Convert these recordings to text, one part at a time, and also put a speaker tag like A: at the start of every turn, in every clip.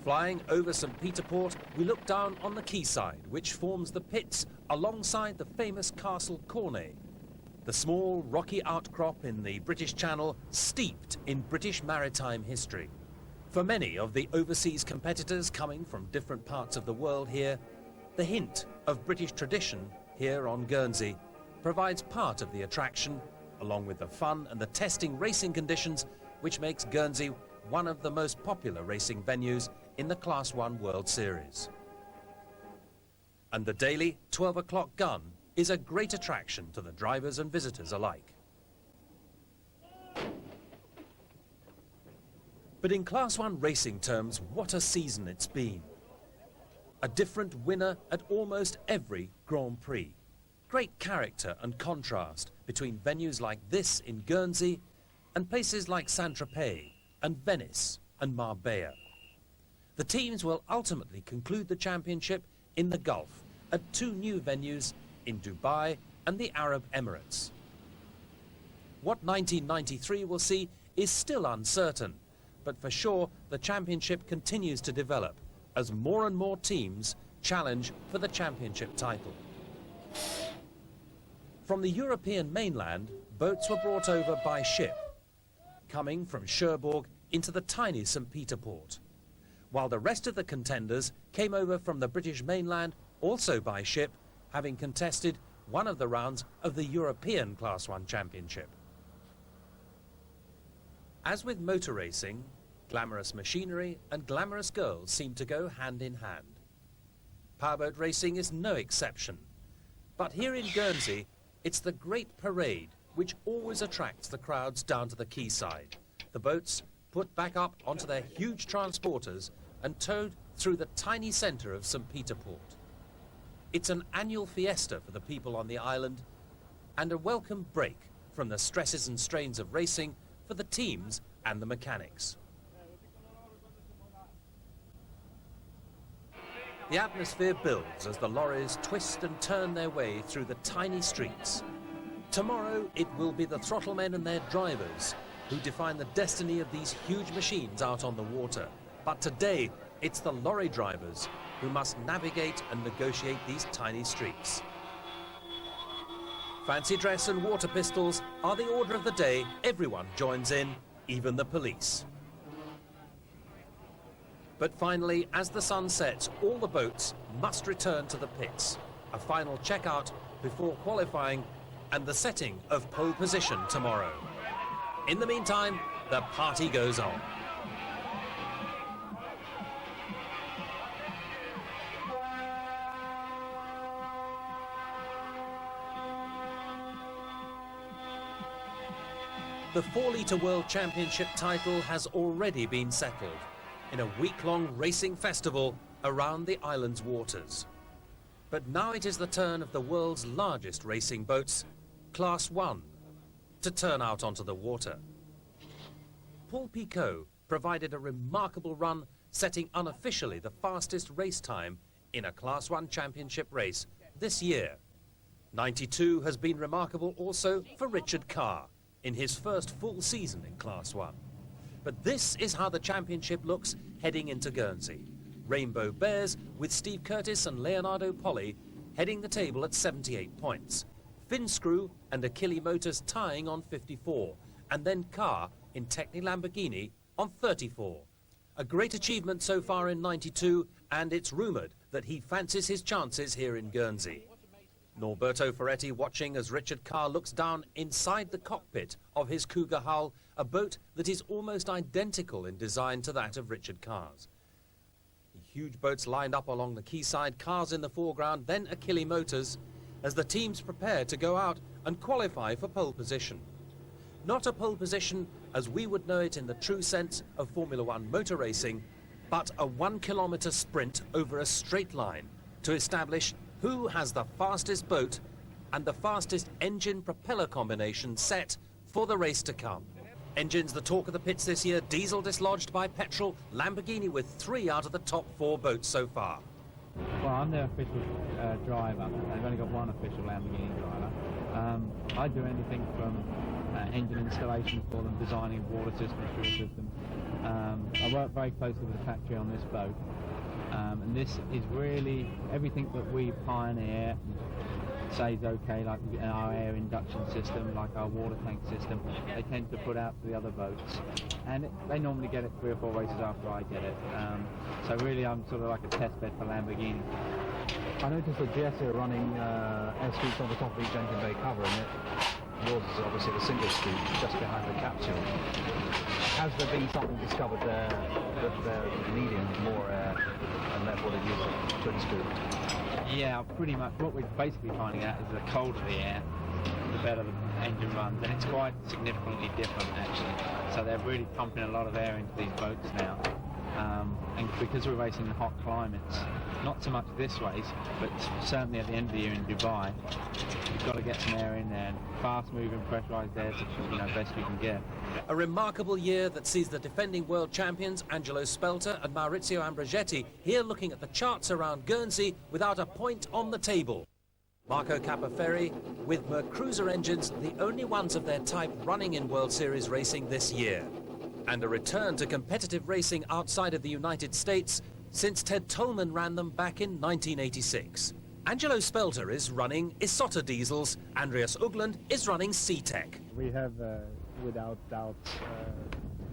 A: Flying over St. Peter Port, we look down on the quayside, which forms the pits alongside the famous Castle Cornet, the small rocky outcrop in the British Channel steeped in British maritime history. For many of the overseas competitors coming from different parts of the world here, the hint of British tradition here on Guernsey provides part of the attraction, along with the fun and the testing racing conditions, which makes Guernsey one of the most popular racing venues in the Class 1 World Series. And the daily 12 o'clock gun is a great attraction to the drivers and visitors alike. But in Class 1 racing terms, what a season it's been. A different winner at almost every Grand Prix. Great character and contrast between venues like this in Guernsey and places like Saint-Tropez and Venice and Marbella. The teams will ultimately conclude the championship in the Gulf at two new venues in Dubai and the Arab Emirates. What 1993 will see is still uncertain, but for sure the championship continues to develop as more and more teams challenge for the championship title. From the European mainland, boats were brought over by ship, coming from Cherbourg into the tiny St. Peter Port, while the rest of the contenders came over from the British mainland also by ship, having contested one of the rounds of the European Class 1 Championship. As with motor racing, glamorous machinery and glamorous girls seem to go hand in hand. Powerboat racing is no exception, but here in Guernsey, it's the great parade which always attracts the crowds down to the quayside. The boats put back up onto their huge transporters and towed through the tiny centre of St. Peter Port. It's an annual fiesta for the people on the island and a welcome break from the stresses and strains of racing for the teams and the mechanics. The atmosphere builds as the lorries twist and turn their way through the tiny streets. Tomorrow it will be the throttlemen and their drivers who define the destiny of these huge machines out on the water. But today it's the lorry drivers who must navigate and negotiate these tiny streets. Fancy dress and water pistols are the order of the day. Everyone joins in, even the police. But finally, as the sun sets, all the boats must return to the pits. A final checkout before qualifying and the setting of pole position tomorrow. In the meantime, the party goes on. The 4-litre World Championship title has already been settled in a week-long racing festival around the island's waters. But now it is the turn of the world's largest racing boats, Class 1, to turn out onto the water. Paul Picot provided a remarkable run, setting unofficially the fastest race time in a Class 1 championship race this year. 92 has been remarkable also for Richard Carr in his first full season in Class 1. But this is how the championship looks heading into Guernsey. Rainbow Bears with Steve Curtis and Leonardo Poli heading the table at 78 points. Finscrew and Achille Motors tying on 54, and then Carr in Techni Lamborghini on 34. A great achievement so far in 92, and it's rumoured that he fancies his chances here in Guernsey. Norberto Ferretti watching as Richard Carr looks down inside the cockpit of his Cougar hull, a boat that is almost identical in design to that of Richard Carr's. The huge boats lined up along the quayside, cars in the foreground, then Achille Motors, as the teams prepare to go out and qualify for pole position. Not a pole position as we would know it in the true sense of Formula One motor racing, but a 1 kilometre sprint over a straight line to establish who has the fastest boat and the fastest engine-propeller combination set for the race to come. Engines the talk of the pits this year, diesel dislodged by petrol, Lamborghini with 3 out of the top 4 boats so far.
B: Well, I'm their official driver. They've only got one official Lamborghini driver. I do anything from engine installation for them, designing water systems, fuel systems. I work very closely with the factory on this boat, and this is really everything that we pioneer says okay, like our air induction system, like our water tank system, they tend to put out to the other boats, and they normally get it 3 or 4 races after I get it. So really I'm sort of like a test bed for Lamborghini.
C: I noticed that GSE are running air sweeps on the top of each engine bay cover, and yours is obviously the single scoop just behind the capsule. Has there been something discovered there that they're needing more air, and therefore they use the twin scoop?
B: Yeah, pretty much. What we're basically finding out is the colder the air, the better the engine runs, and it's quite significantly different actually. So they're really pumping a lot of air into these boats now. And because we're racing in hot climates, not so much this race, but certainly at the end of the year in Dubai, you've got to get some air in there, and fast-moving pressurised air is best you can get.
A: A remarkable year that sees the defending world champions Angelo Spelter and Maurizio Ambrogetti here looking at the charts around Guernsey without a point on the table. Marco Capaferri with Mercruiser engines, the only ones of their type running in World Series racing this year. And a return to competitive racing outside of the United States since Ted Tolman ran them back in 1986. Angelo Spelter is running Isotta diesels, Andreas Ugland is running C-Tech.
D: We have, without doubt,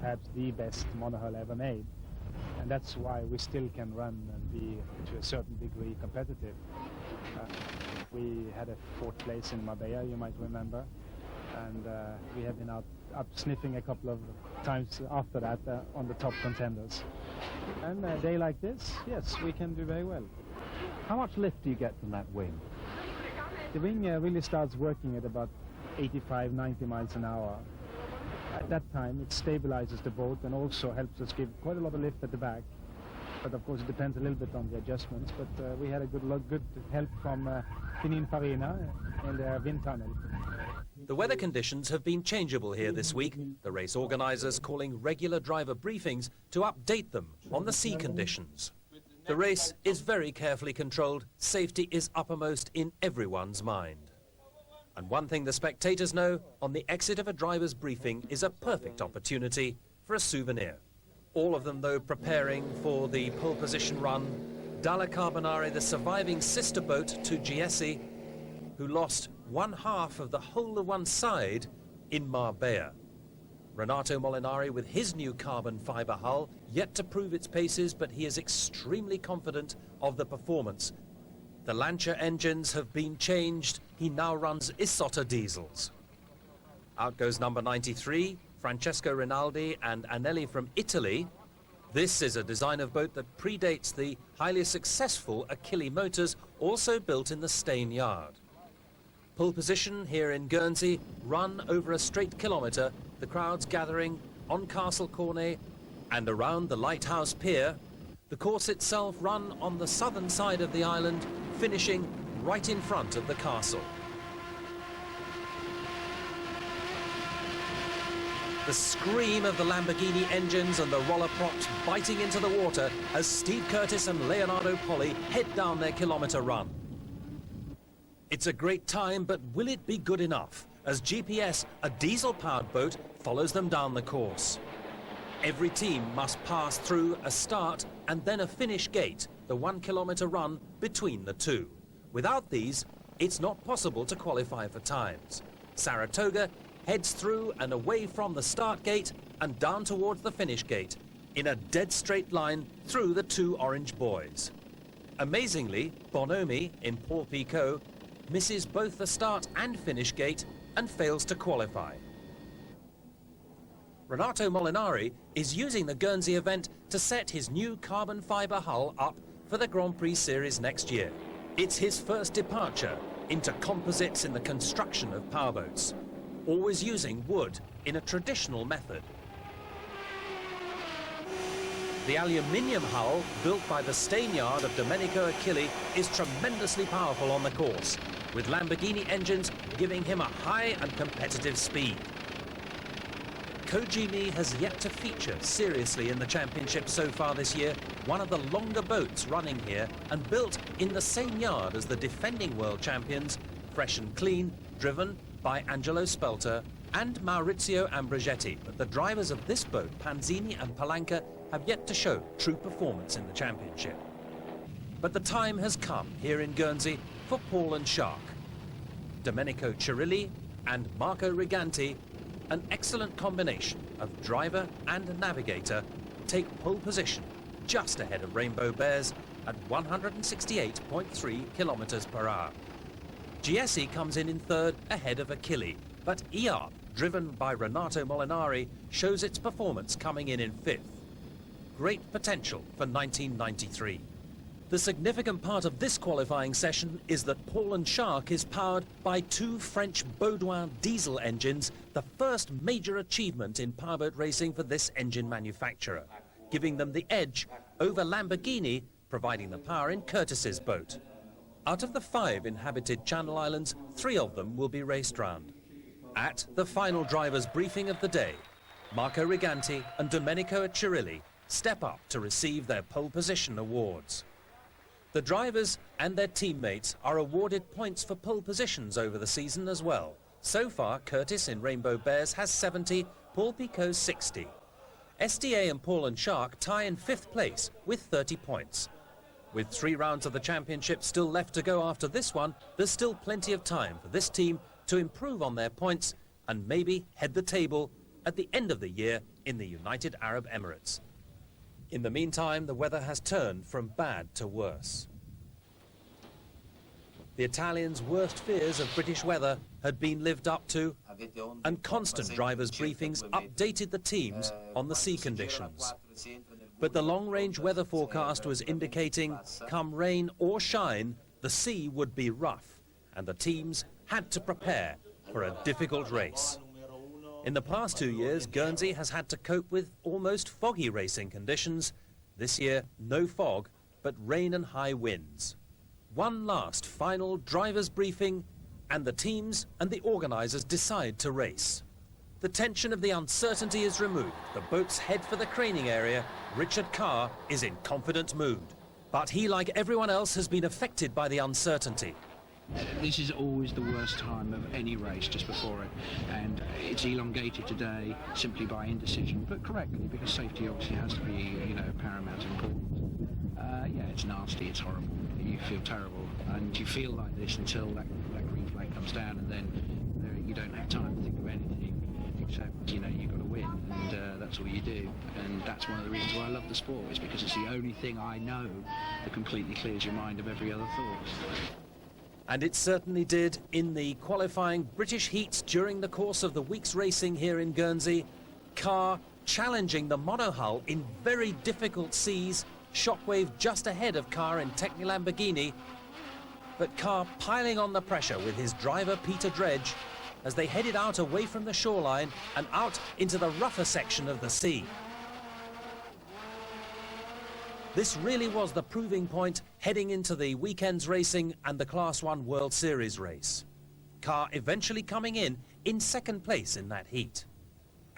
D: perhaps the best monohull ever made. And that's why we still can run and be, to a certain degree, competitive. We had a 4th place in Marbella, you might remember. And we have been up sniffing a couple of times after that on the top contenders. And a day like this, yes, we can do very well.
C: How much lift do you get from that wing?
D: The wing really starts working at about 85, 90 miles an hour. At that time, it stabilizes the boat and also helps us give quite a lot of lift at the back. But of course, it depends a little bit on the adjustments. But we had a good help from Pininfarina in their wind tunnel.
A: The weather conditions have been changeable here this week, the race organisers calling regular driver briefings to update them on the sea conditions. The race is very carefully controlled, safety is uppermost in everyone's mind. And one thing the spectators know, on the exit of a driver's briefing is a perfect opportunity for a souvenir. All of them, though, preparing for the pole position run. Dalla Carbonari, the surviving sister boat to Giesi, who lost 1/2 of the whole of one side in Marbella. Renato Molinari with his new carbon fibre hull, yet to prove its paces, but he is extremely confident of the performance. The Lancia engines have been changed. He now runs Isotta diesels. Out goes number 93, Francesco Rinaldi and Anelli from Italy. This is a design of boat that predates the highly successful Achille motors, also built in the Steyne yard. Pole position here in Guernsey, run over a straight kilometre, the crowds gathering on Castle Cornet and around the Lighthouse Pier. The course itself run on the southern side of the island, finishing right in front of the castle. The scream of the Lamborghini engines and the roller props biting into the water as Steve Curtis and Leonardo Poli head down their kilometre run. It's a great time, but will it be good enough? As GPS, a diesel-powered boat, follows them down the course. Every team must pass through a start and then a finish gate, the 1 kilometre run between the two. Without these, it's not possible to qualify for times. Saratoga heads through and away from the start gate and down towards the finish gate, in a dead straight line through the 2 orange buoys. Amazingly, Bonomi in Port Picot misses both the start and finish gate and fails to qualify. Renato Molinari is using the Guernsey event to set his new carbon fibre hull up for the Grand Prix Series next year. It's his first departure into composites in the construction of powerboats, always using wood in a traditional method. The aluminium hull, built by the Steyne yard of Domenico Achille, is tremendously powerful on the course, with Lamborghini engines giving him a high and competitive speed. Kojimi has yet to feature seriously in the championship so far this year, one of the longer boats running here and built in the same yard as the defending world champions, fresh and clean, driven by Angelo Spelter and Maurizio Ambrogetti, but the drivers of this boat, Panzini and Palanca, have yet to show true performance in the championship. But the time has come here in Guernsey for Paul and Shark. Domenico Cirilli and Marco Riganti, an excellent combination of driver and navigator, take pole position just ahead of Rainbow Bears at 168.3 kilometers per hour. Giesi comes in third ahead of Achille, but EARP, driven by Renato Molinari, shows its performance coming in fifth. Great potential for 1993. The significant part of this qualifying session is that Paul and Shark is powered by two French Baudouin diesel engines, the first major achievement in powerboat racing for this engine manufacturer, giving them the edge over Lamborghini, providing the power in Curtis's boat. Out of the 5 inhabited Channel Islands, 3 of them will be raced round. At the final drivers' briefing of the day, Marco Riganti and Domenico Cirilli step up to receive their pole position awards. The drivers and their teammates are awarded points for pole positions over the season as well. So far, Curtis in Rainbow Bears has 70, Paul Picot 60. SDA and Paul and Shark tie in 5th place with 30 points. With 3 rounds of the championship still left to go after this one, there's still plenty of time for this team to improve on their points and maybe head the table at the end of the year in the United Arab Emirates. In the meantime, the weather has turned from bad to worse. The Italians' worst fears of British weather had been lived up to, and constant drivers' briefings updated the teams on the sea conditions. But the long-range weather forecast was indicating, come rain or shine, the sea would be rough, and the teams had to prepare for a difficult race. In the past 2 years, Guernsey has had to cope with almost foggy racing conditions. This year, no fog, but rain and high winds. One last final drivers' briefing, and the teams and the organisers decide to race. The tension of the uncertainty is removed. The boats head for the craning area. Richard Carr is in confident mood. But he, like everyone else, has been affected by the uncertainty.
E: This is always the worst time of any race, just before it, and it's elongated today simply by indecision, but correctly, because safety obviously has to be, paramount importance. Yeah, it's nasty, it's horrible, you feel terrible, and you feel like this until that green flag comes down, and then you don't have time to think of anything except, you've got to win, and that's all you do. And that's one of the reasons why I love the sport, is because it's the only thing I know that completely clears your mind of every other thought.
A: And it certainly did in the qualifying British heats during the course of the week's racing here in Guernsey. Carr challenging the monohull in very difficult seas. Shockwave just ahead of Carr in Techni Lamborghini. But Carr piling on the pressure with his driver Peter Dredge as they headed out away from the shoreline and out into the rougher section of the sea. This really was the proving point heading into the weekend's racing and the Class 1 World Series race. Carr eventually coming in 2nd place in that heat.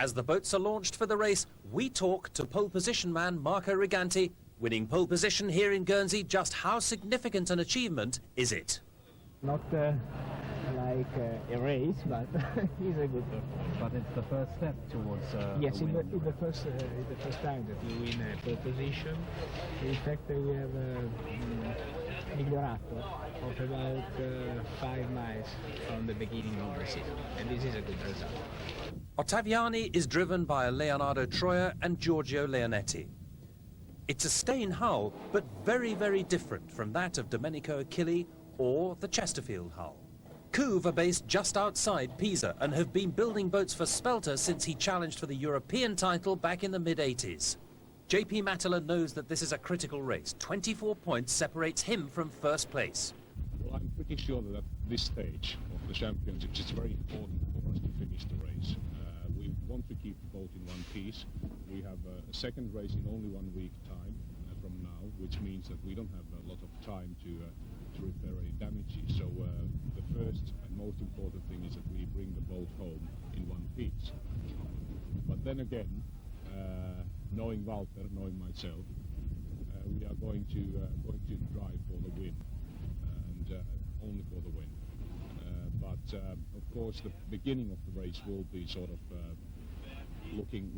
A: As the boats are launched for the race, we talk to pole position man Marco Riganti. Winning pole position here in Guernsey, just how significant an achievement is it?
B: Not like a race, but it's a good performance.
C: But it's the first step towards
D: Yes,
C: the
D: in
C: win.
D: the first time that we win a pole position. In fact, we have migliorato of about 5 miles from the beginning of the season, and this is a good result.
A: Ottaviani is driven by Leonardo Troia and Giorgio Leonetti. It's a Stein hull, but very, very different from that of Domenico Achille or the Chesterfield hull. Couve are based just outside Pisa and have been building boats for Spelter since he challenged for the European title back in the mid-80s. JP Matala knows that this is a critical race. 24 points separates him from first place.
F: Well, I'm pretty sure that at this stage of the championship, it's very important for us to finish the race. We want to keep the boat in one piece. We have a second race in only 1 week time from now, which means that we don't have a lot of time to repair any damages. So the first and most important thing is that we bring the boat home in one piece. But then again, knowing Walter, knowing myself, we are going to drive for the win, and only for the win. But of course, the beginning of the race will be sort of looking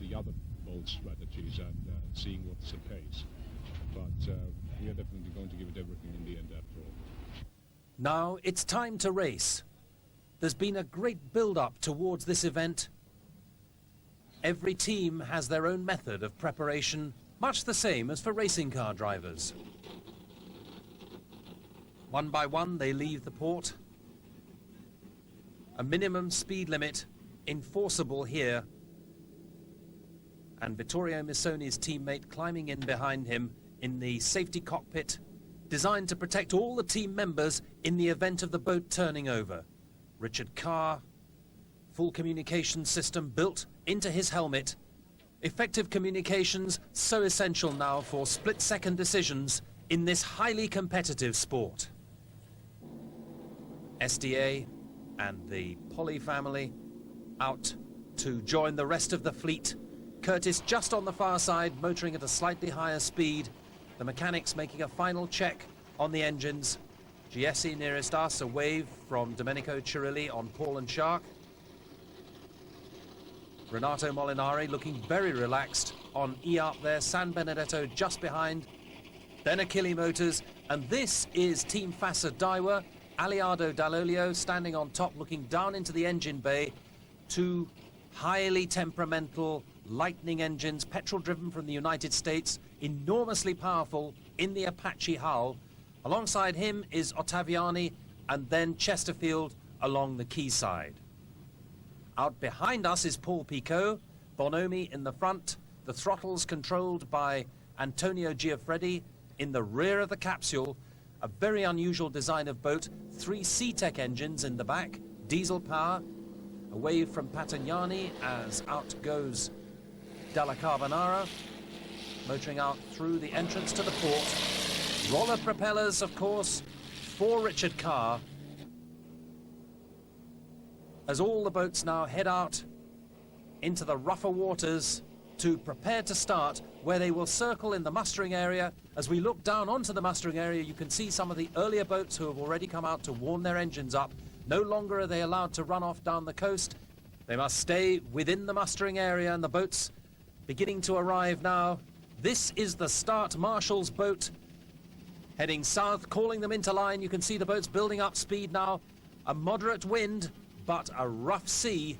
F: the other boat strategies and seeing what's the pace. But we are definitely going to give it everything in the end after all.
A: Now it's time to race. There's been a great build-up towards this event. Every team has their own method of preparation, much the same as for racing car drivers. One by one they leave the port. A minimum speed limit enforceable here. And Vittorio Missoni's teammate climbing in behind him in the safety cockpit, designed to protect all the team members in the event of the boat turning over. Richard Carr, full communication system built into his helmet. Effective communications so essential now for split-second decisions in this highly competitive sport. SDA and the Polly family out to join the rest of the fleet. Curtis just on the far side, motoring at a slightly higher speed. The mechanics making a final check on the engines. Giesi nearest us, a wave from Domenico Cirilli on Paul and Shark. Renato Molinari looking very relaxed on E-Up there. San Benedetto just behind. Then Achille Motors. And this is Team Fassa Daiwa. Aliardo Dall'Olio standing on top, looking down into the engine bay. Two highly temperamental Lightning engines, petrol-driven from the United States, enormously powerful in the Apache hull. Alongside him is Ottaviani and then Chesterfield along the quayside. Out behind us is Paul Picot, Bonomi in the front, the throttles controlled by Antonio Giuffredi in the rear of the capsule. A very unusual design of boat, 3 C-Tech engines in the back, diesel power. A wave from Patagnani as out goes Dalla Carbonara, motoring out through the entrance to the port. Roller propellers, of course, for Richard Carr. As all the boats now head out into the rougher waters to prepare to start, where they will circle in the mustering area. As we look down onto the mustering area, you can see some of the earlier boats who have already come out to warm their engines up. No longer are they allowed to run off down the coast. They must stay within the mustering area, and the boats beginning to arrive now. This is the start marshal's boat heading south, calling them into line. You can see the boats building up speed now. A moderate wind, but a rough sea,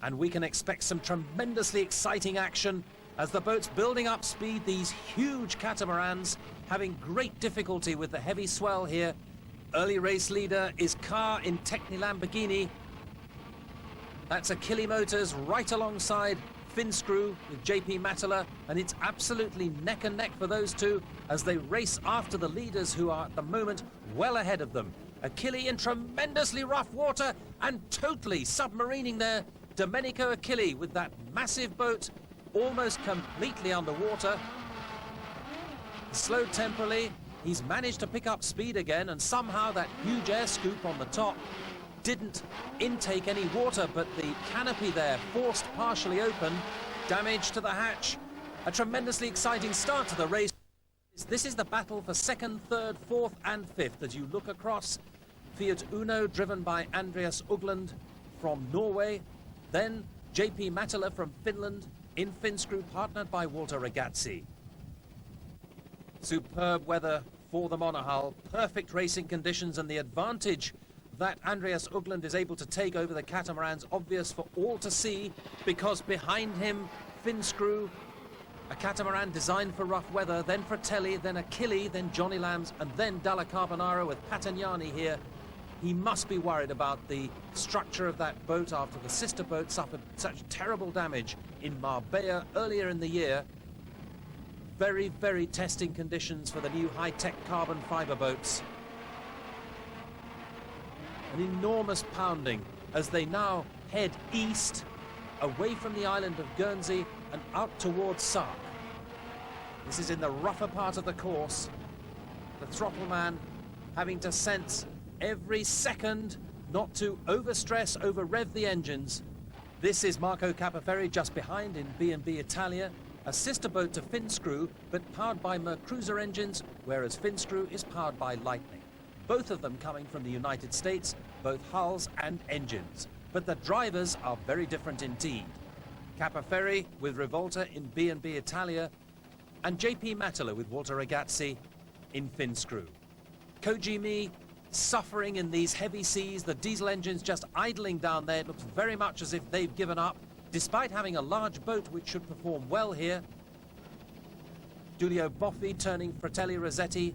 A: and we can expect some tremendously exciting action as the boats building up speed. These huge catamarans having great difficulty with the heavy swell here. Early race leader is Carr in Techni Lamborghini. That's Achille Motors right alongside Finscrew with JP Mattala, and it's absolutely neck and neck for those two as they race after the leaders who are at the moment well ahead of them. Achille in tremendously rough water and totally submarining there. Domenico Achille with that massive boat almost completely underwater. Slowed temporarily, he's managed to pick up speed again, and somehow that huge air scoop on the top didn't intake any water, but the canopy there forced partially open, damage to the hatch. A tremendously exciting start to the race. This is the battle for second, third, fourth and fifth as you look across. Fiat Uno driven by Andreas Ugland from Norway, then JP Mattala from Finland in Finscrew, partnered by Walter Ragazzi. Superb weather for the monohull, perfect racing conditions, and the advantage that Andreas Ugland is able to take over the catamarans obvious for all to see, because behind him Finscrew, a catamaran designed for rough weather, then Fratelli, then Achille, then Johnny Lambs, and then Dalla Carbonara with Patagnani here. He must be worried about the structure of that boat after the sister boat suffered such terrible damage in Marbella earlier in the year. Very, very testing conditions for the new high-tech carbon fiber boats. An enormous pounding as they now head east, away from the island of Guernsey and out towards Sark. This is in the rougher part of the course. The throttle man having to sense every second not to overstress, over-rev the engines. This is Marco Capaferri just behind in B&B Italia, a sister boat to Finscrew, but powered by Mercruiser engines, whereas Finscrew is powered by Lightning. Both of them coming from the United States, both hulls and engines. But the drivers are very different indeed. Capaferri with Rivolta in B&B Italia, and JP Mattala with Walter Ragazzi in Finscrew. Koji Mi suffering in these heavy seas, the diesel engines just idling down there. It looks very much as if they've given up, despite having a large boat which should perform well here. Giulio Boffi turning Fratelli Rossetti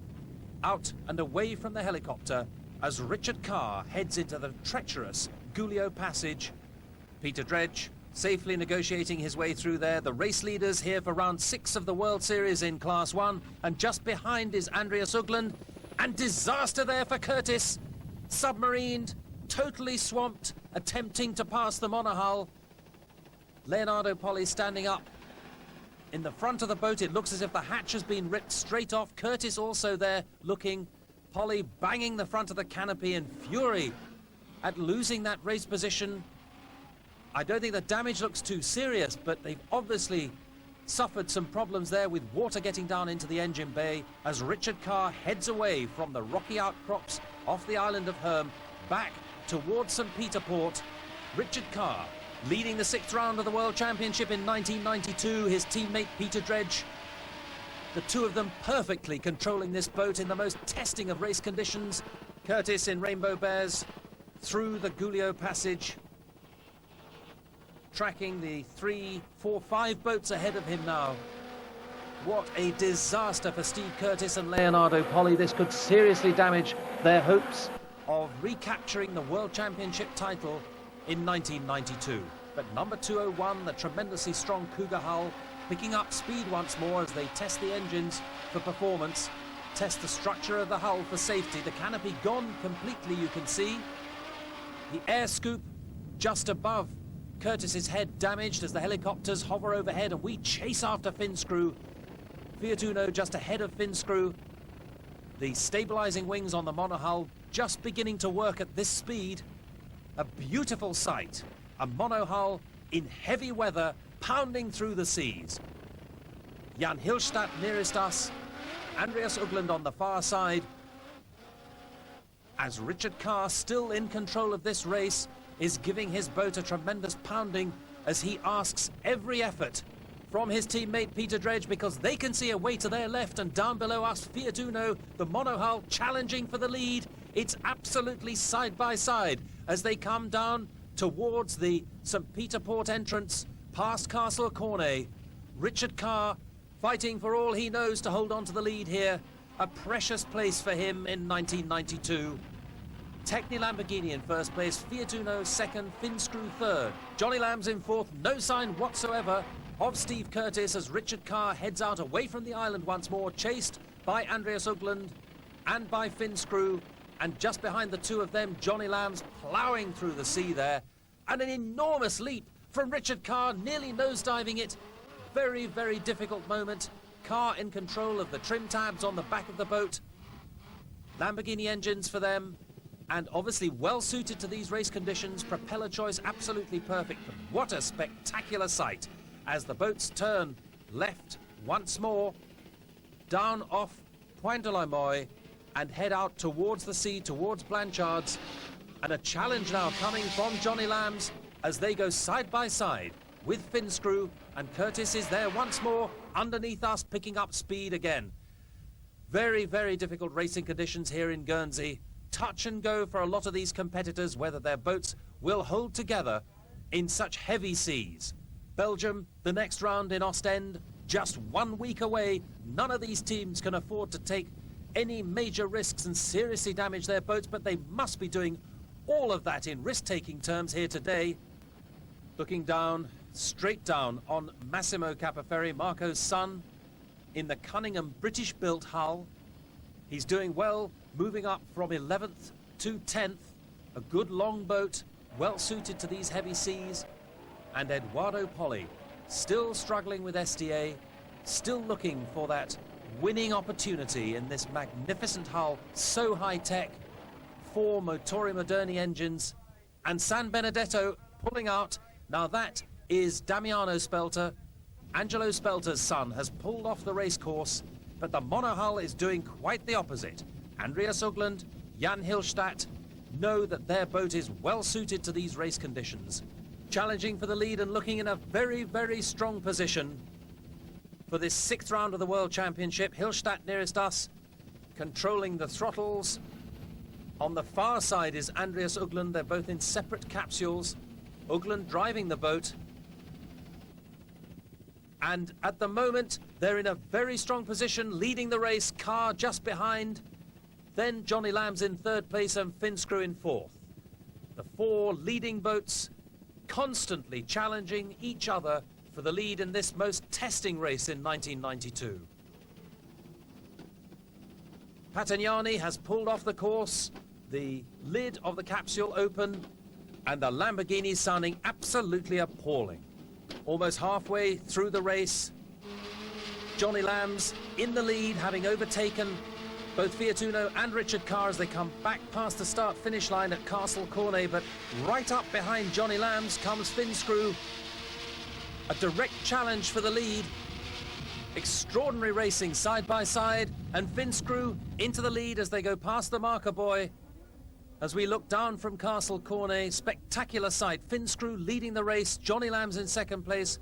A: out and away from the helicopter as Richard Carr heads into the treacherous Giulio Passage. Peter Dredge safely negotiating his way through there. The race leaders here for round 6 of the World Series in Class 1, and just behind is Andreas Ugland, and disaster there for Curtis. Submarined, totally swamped, attempting to pass the monohull. Leonardo Poli standing up in the front of the boat. It looks as if the hatch has been ripped straight off. Curtis also there looking. Poli banging the front of the canopy in fury at losing that race position. I don't think the damage looks too serious, but they've obviously suffered some problems there with water getting down into the engine bay as Richard Carr heads away from the rocky outcrops off the island of Herm back towards St. Peter Port. Richard Carr leading the 6th round of the World Championship in 1992, his teammate Peter Dredge. The two of them perfectly controlling this boat in the most testing of race conditions. Curtis in Rainbow Bears through the Giulio Passage, tracking the 3, 4, 5 boats ahead of him now. What a disaster for Steve Curtis and Leonardo Poli. This could seriously damage their hopes of recapturing the World Championship title in 1992. But number 201, the tremendously strong Cougar hull, picking up speed once more as they test the engines for performance, test the structure of the hull for safety. The canopy gone completely, you can see. The air scoop just above Curtis's head damaged as the helicopters hover overhead, and we chase after Finscrew. Fiat Uno just ahead of Finscrew. The stabilizing wings on the monohull just beginning to work at this speed. A beautiful sight. A monohull in heavy weather pounding through the seas. Jan Hilstadt nearest us. Andreas Ugland on the far side. As Richard Carr, still in control of this race, is giving his boat a tremendous pounding as he asks every effort from his teammate Peter Dredge, because they can see a way to their left, and down below us Fiat Uno, the monohull, challenging for the lead. It's absolutely side by side as they come down towards the St. Peter Port entrance, past Castle Cornet. Richard Carr fighting for all he knows to hold on to the lead here. A precious place for him in 1992. Techni Lamborghini in first place, Fiat Uno second, Finscrew third. Johnny Lamb's in fourth, no sign whatsoever of Steve Curtis as Richard Carr heads out away from the island once more, chased by Andreas Ugland and by Finscrew. And just behind the two of them, Johnny Lamb's ploughing through the sea there. And an enormous leap from Richard Carr, nearly nosediving it. Very, very difficult moment. Carr in control of the trim tabs on the back of the boat. Lamborghini engines for them, and obviously well suited to these race conditions. Propeller choice absolutely perfect. But what a spectacular sight as the boats turn left once more, down off Point de la Moye, and head out towards the sea, towards Blanchard's. And a challenge now coming from Johnny Lamb's as they go side by side with Finscrew, and Curtis is there once more underneath us, picking up speed again. Very, very difficult racing conditions here in Guernsey. Touch and go for a lot of these competitors, whether their boats will hold together in such heavy seas. Belgium, the next round in Ostend, just 1 week away. None of these teams can afford to take any major risks and seriously damage their boats, but they must be doing all of that in risk-taking terms here today. Looking down, straight down on Massimo Capaferri, Marco's son, in the Cunningham British-built hull. He's doing well, moving up from 11th to 10th. A good long boat, well suited to these heavy seas. And Eduardo Poli, still struggling with SDA, still looking for that winning opportunity in this magnificent hull, so high-tech. 4 Motori Moderni engines, and San Benedetto pulling out. Now that is Damiano Spelter. Angelo Spelter's son has pulled off the race course, but the monohull is doing quite the opposite. Andreas Ugland, Jan Hilstadt, know that their boat is well suited to these race conditions. Challenging for the lead and looking in a very, very strong position for this 6th round of the World Championship. Hillstatt nearest us, controlling the throttles. On the far side is Andreas Ugland. They're both in separate capsules. Ugland driving the boat. And at the moment, they're in a very strong position, leading the race. Carr just behind. Then Johnny Lamb's in 3rd place and Finscrew in 4th. The 4 leading boats constantly challenging each other for the lead in this most testing race in 1992. Patagnani has pulled off the course, the lid of the capsule open, and the Lamborghini sounding absolutely appalling. Almost halfway through the race, Johnny Lamb's in the lead, having overtaken both Fiat Uno and Richard Carr as they come back past the start-finish line at Castle Cornet, but right up behind Johnny Lamb's comes Finscrew. A direct challenge for the lead. Extraordinary racing side by side, and Finscrew into the lead as they go past the marker buoy. As we look down from Castle Cornet, spectacular sight. Finscrew leading the race, Johnny Lamb's in 2nd place,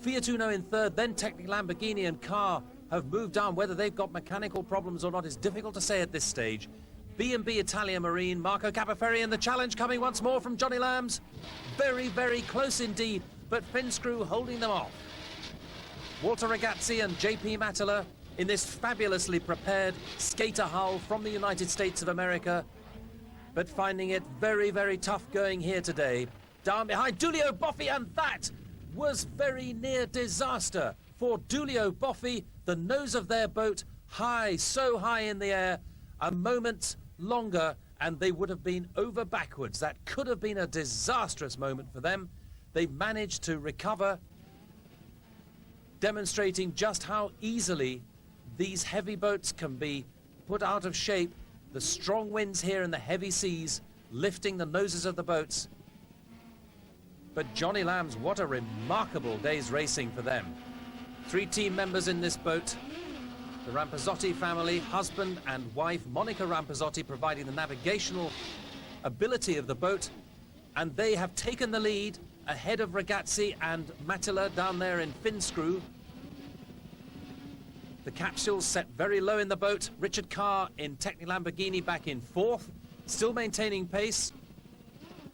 A: Fiat Uno in 3rd, then Technic Lamborghini and Carr have moved down. Whether they've got mechanical problems or not is difficult to say at this stage. B&B Italia Marine, Marco Capaferri, and the challenge coming once more from Johnny Lamb's. Very, very close indeed, but Finscrew holding them off. Walter Ragazzi and JP Mattila in this fabulously prepared skater hull from the United States of America, but finding it very, very tough going here today. Down behind Giulio Boffi, and that was very near disaster for Giulio Boffi. The nose of their boat high, so high in the air, a moment longer and they would have been over backwards. That could have been a disastrous moment for them. They've managed to recover, demonstrating just how easily these heavy boats can be put out of shape. The strong winds here and the heavy seas lifting the noses of the boats. But Johnny Lamb's, what a remarkable day's racing for them. 3 team members in this boat. The Rampazzotti family, husband and wife, Monica Rampazzotti providing the navigational ability of the boat. And they have taken the lead ahead of Ragazzi and Mattila down there in Finscrew. The capsules set very low in the boat. Richard Carr in Technic Lamborghini back in 4th, still maintaining pace.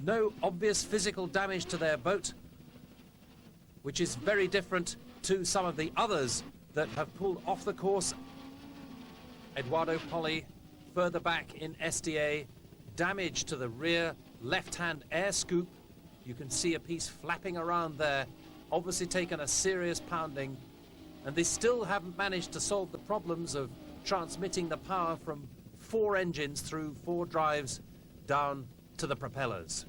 A: No obvious physical damage to their boat, which is very different to some of the others that have pulled off the course. Eduardo Poli further back in SDA, damage to the rear left-hand air scoop. You can see a piece flapping around there, obviously taken a serious pounding, and they still haven't managed to solve the problems of transmitting the power from 4 engines through 4 drives down to the propellers.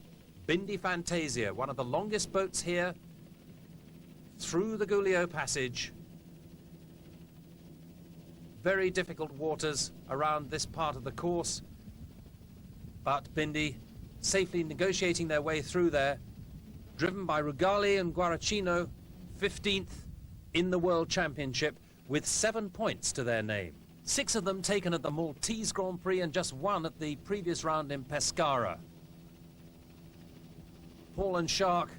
A: Bindi Fantasia, one of the longest boats here through the Guglio Passage. Very difficult waters around this part of the course, but Bindi safely negotiating their way through there, driven by Rugali and Guaracino, 15th in the World Championship with 7 points to their name. 6 of them taken at the Maltese Grand Prix and just 1 at the previous round in Pescara. Paul and Shark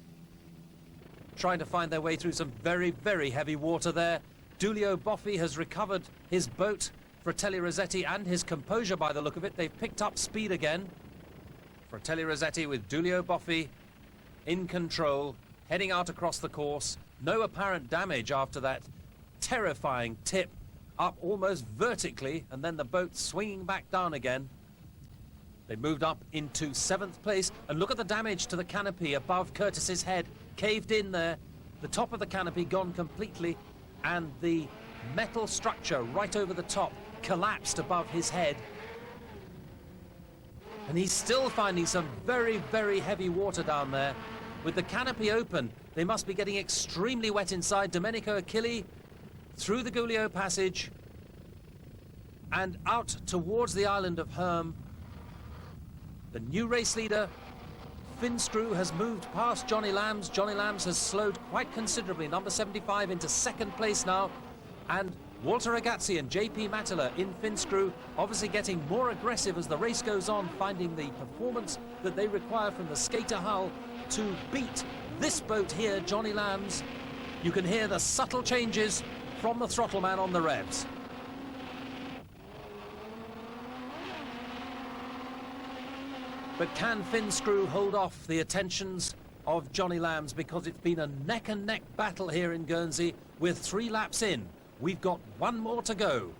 A: trying to find their way through some very, very heavy water there. Giulio Boffi has recovered his boat, Fratelli Rossetti, and his composure by the look of it. They've picked up speed again. Fratelli Rossetti with Giulio Boffi in control, heading out across the course. No apparent damage after that terrifying tip up almost vertically, and then the boat swinging back down again. They moved up into 7th place, and look at the damage to the canopy above Curtis's head. Caved in there, the top of the canopy gone completely, and the metal structure right over the top collapsed above his head. And he's still finding some very, very heavy water down there. With the canopy open, they must be getting extremely wet inside. Domenico Achilli through the Guglio Passage and out towards the island of Herm. The new race leader, Finscrew, has moved past Johnny Lamb's. Johnny Lamb's has slowed quite considerably. Number 75 into 2nd place now. And Walter Ragazzi and JP Mattila in Finscrew, obviously getting more aggressive as the race goes on, finding the performance that they require from the skater hull to beat this boat here, Johnny Lamb's. You can hear the subtle changes from the throttle man on the revs. But can Finscrew hold off the attentions of Johnny Lamb's, because it's been a neck-and-neck battle here in Guernsey with 3 laps in. We've got 1 more to go.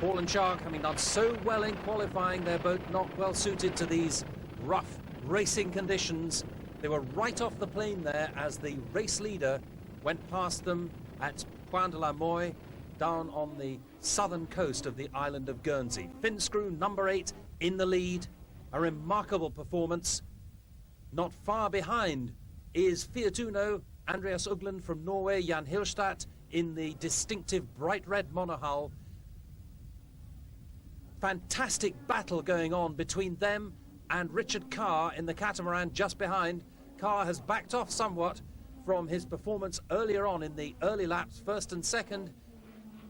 A: Paul and Shark having done so well in qualifying, their boat not well suited to these rough racing conditions. They were right off the plane there as the race leader went past them at Point de la Moye, down on the southern coast of the island of Guernsey. Finscrew, number 8, in the lead. A remarkable performance. Not far behind is Fiatuno, Andreas Ugland from Norway, Jan Hilstadt in the distinctive bright red monohull. Fantastic battle going on between them and Richard Carr in the catamaran just behind. Carr has backed off somewhat from his performance earlier on in the early laps, first and second,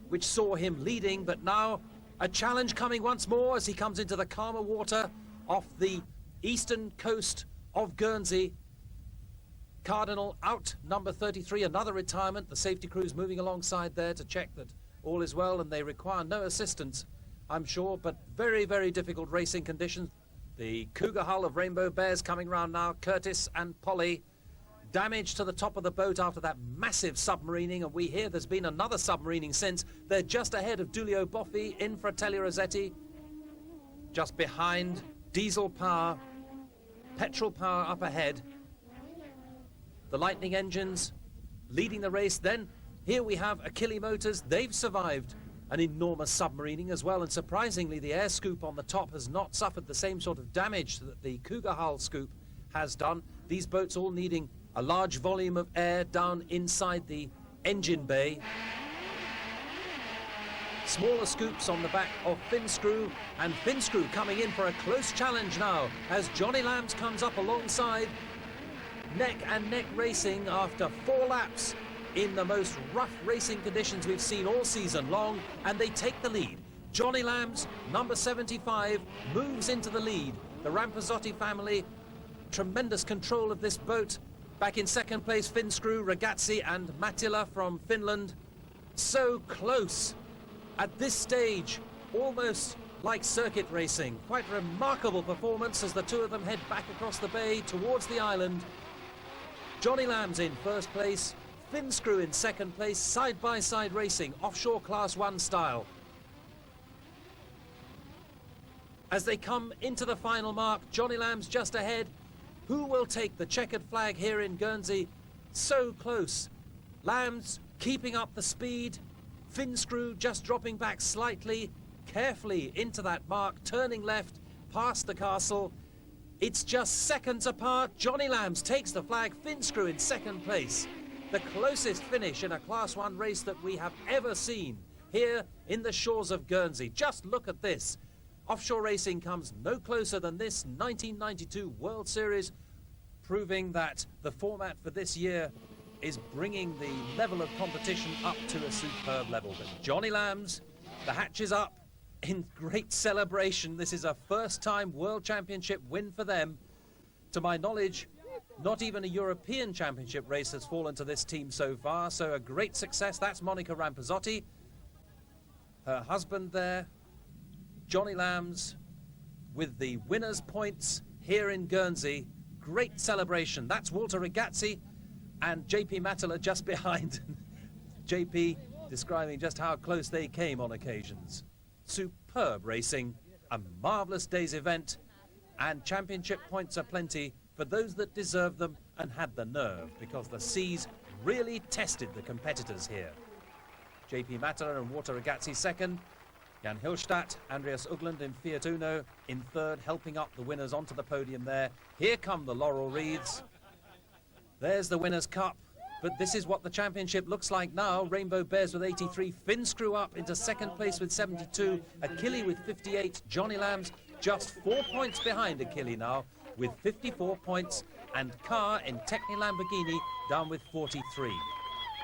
A: which saw him leading, but now a challenge coming once more as he comes into the calmer water off the eastern coast of Guernsey. Cardinal out, number 33, another retirement. The safety crew's moving alongside there to check that all is well, and they require no assistance, I'm sure, but very, very difficult racing conditions. The Cougar hull of Rainbow Bears coming round now, Curtis and Polly. Damage to the top of the boat after that massive submarining, and we hear there's been another submarining since. They're just ahead of Giulio Boffi in Fratelli Rossetti. Just behind, diesel power, petrol power up ahead. The Lightning engines leading the race. Then here we have Achille Motors. They've survived an enormous submarining as well, and surprisingly the air scoop on the top has not suffered the same sort of damage that the Cougar hull scoop has done. These boats all needing a large volume of air down inside the engine bay. Smaller scoops on the back of Finscrew, and Finscrew coming in for a close challenge now as Johnny Lamb's comes up alongside. Neck and neck racing after 4 laps in the most rough racing conditions we've seen all season long, and they take the lead. Johnny Lamb's, number 75, moves into the lead. The Rampazzotti family, tremendous control of this boat. Back in second place, Finscrew, Ragazzi and Mattila from Finland. So close at this stage, almost like circuit racing. Quite remarkable performance as the two of them head back across the bay towards the island. Johnny Lamb's in first place, Finscrew in second place, side-by-side racing, offshore Class 1 style. As they come into the final mark, Johnny Lamb's just ahead. Who will take the checkered flag here in Guernsey? So close. Lamb's keeping up the speed. Finscrew just dropping back slightly, carefully into that mark, turning left, past the castle. It's just seconds apart. Johnny Lamb's takes the flag, Finscrew in second place. The closest finish in a Class 1 race that we have ever seen here in the shores of Guernsey. Just look at this. Offshore racing comes no closer than this 1992 World Series, proving that the format for this year is bringing the level of competition up to a superb level. But Johnny Lamb's, the hatch is up in great celebration. This is a first-time World Championship win for them. To my knowledge, not even a European Championship race has fallen to this team so far, so a great success. That's Monica Rampazzotti, her husband there, Johnny Lamb's, with the winner's points here in Guernsey. Great celebration. That's Walter Ragazzi and JP Mattila just behind. JP describing just how close they came on occasions. Superb racing, a marvellous day's event, and championship points aplenty for those that deserve them and had the nerve, because the seas really tested the competitors here. JP Mattila and Walter Ragazzi second, Jan Hilstadt, Andreas Ugland in Fiat Uno in third, helping up the winners onto the podium there. Here come the laurel wreaths. There's the Winners' Cup, but this is what the championship looks like now. Rainbow Bears with 83, Finscrew up into second place with 72, Achille with 58, Johnny Lamb's just 4 points behind Achille now with 54 points, and Carr in Techni Lamborghini down with 43.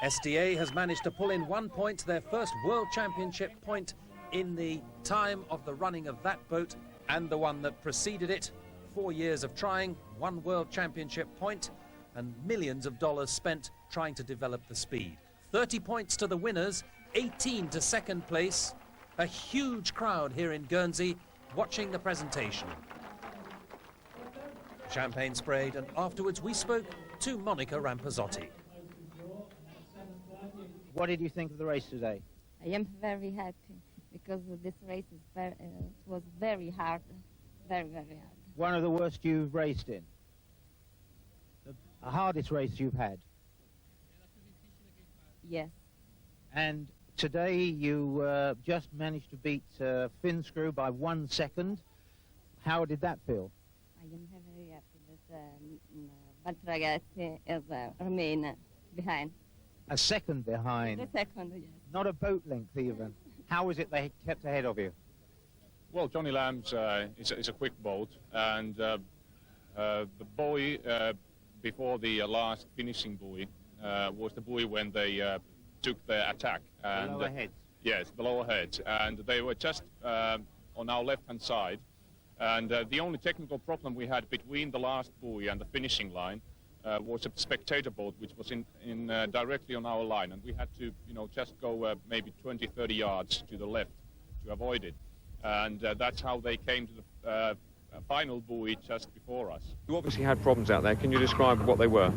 A: SDA has managed to pull in 1 point, their first World Championship point in the time of the running of that boat and the one that preceded it. 4 years of trying, 1 World Championship point, and millions of dollars spent trying to develop the speed. 30 points to the winners, 18 to second place. A huge crowd here in Guernsey watching the presentation. Champagne sprayed, and afterwards we spoke to Monica Rampazzotti.
B: What did you think of the race today?
G: I am very happy because this race is was very hard, very hard.
B: One of the worst you've raced in? The hardest race you've had?
G: Yes.
B: And today you just managed to beat Finscrew by 1 second. How did that feel?
G: I am very happy that Valtragazzi is remain behind.
B: A second behind?
G: The second, yes.
B: Not a boat length even. How was it they kept ahead of you?
F: Well, Johnny Lamb's is a quick boat, and the buoy before the last finishing buoy was the buoy when they took their attack. And,
B: the lower heads?
F: Yes, the lower heads, and they were just on our left-hand side. And the only technical problem we had between the last buoy and the finishing line was a spectator boat which was in directly on our line, and we had to, just go maybe 20, 30 yards to the left to avoid it. And that's how they came to the final buoy just before us.
H: You obviously had problems out there. Can you describe what they were?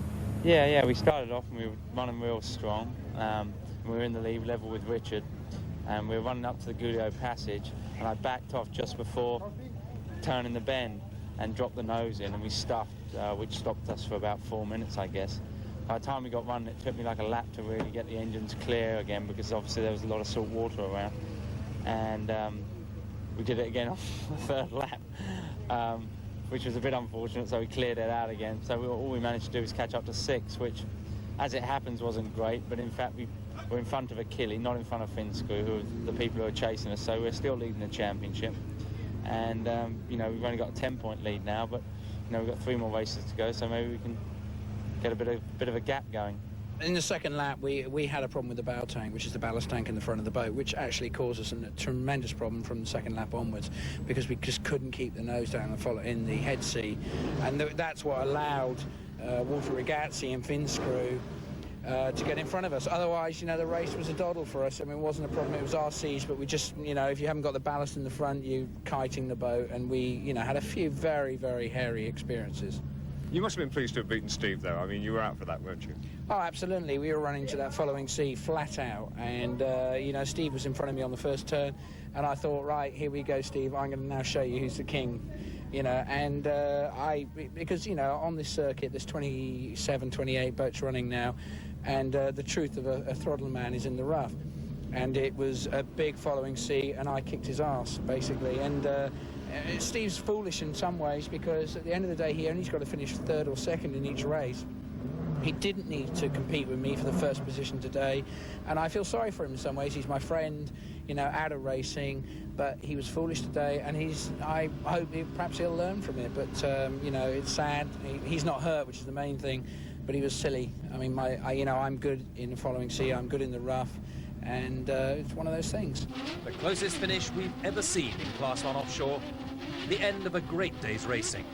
I: Yeah, we started off and we were running real strong. We were in the lead level with Richard, and we were running up to the Guernsey Passage, and I backed off just before turning the bend and dropped the nose in, and we stuffed, which stopped us for about 4 minutes, I guess. By the time we got running, it took me like a lap to really get the engines clear again, because obviously there was a lot of salt water around. And we did it again on the third lap, which was a bit unfortunate, so we cleared it out again. So all we managed to do was catch up to 6, which, as it happens, wasn't great, but in fact we were in front of Achille, not in front of Finscrew, who are the people who are chasing us, so we're still leading the championship. And, we've only got a 10-point lead now, but, we've got 3 more races to go, so maybe we can get a bit of a gap going.
E: In the second lap, we had a problem with the bow tank, which is the ballast tank in the front of the boat, which actually caused us a tremendous problem from the second lap onwards, because we just couldn't keep the nose down and follow in the head sea. And that's what allowed Walter Ragazzi and Finscrew to get in front of us. Otherwise, the race was a doddle for us. I mean, it wasn't a problem, it was our seas, but we just, if you haven't got the ballast in the front, you're kiting the boat, and we, had a few very, very hairy experiences.
H: You must have been pleased to have beaten Steve, though. I mean, you were out for that, weren't you?
E: Oh, absolutely. We were running to that following sea flat out, and, Steve was in front of me on the first turn, and I thought, right, here we go, Steve, I'm going to now show you who's the king. Because on this circuit there's 27, 28 boats running now, and the truth of a throttle man is in the rough, and it was a big following sea, and I kicked his ass basically. And Steve's foolish in some ways, because at the end of the day he only's got to finish 3rd or 2nd in each race. He didn't need to compete with me for the first position today, and I feel sorry for him in some ways. He's my friend, out of racing, but he was foolish today, and I hope perhaps he'll learn from it. But it's sad. He's not hurt, which is the main thing, but he was silly. I mean, I'm good in the following sea. I'm good in the rough, and it's one of those things.
A: The closest finish we've ever seen in Class 1 offshore. The end of a great day's racing.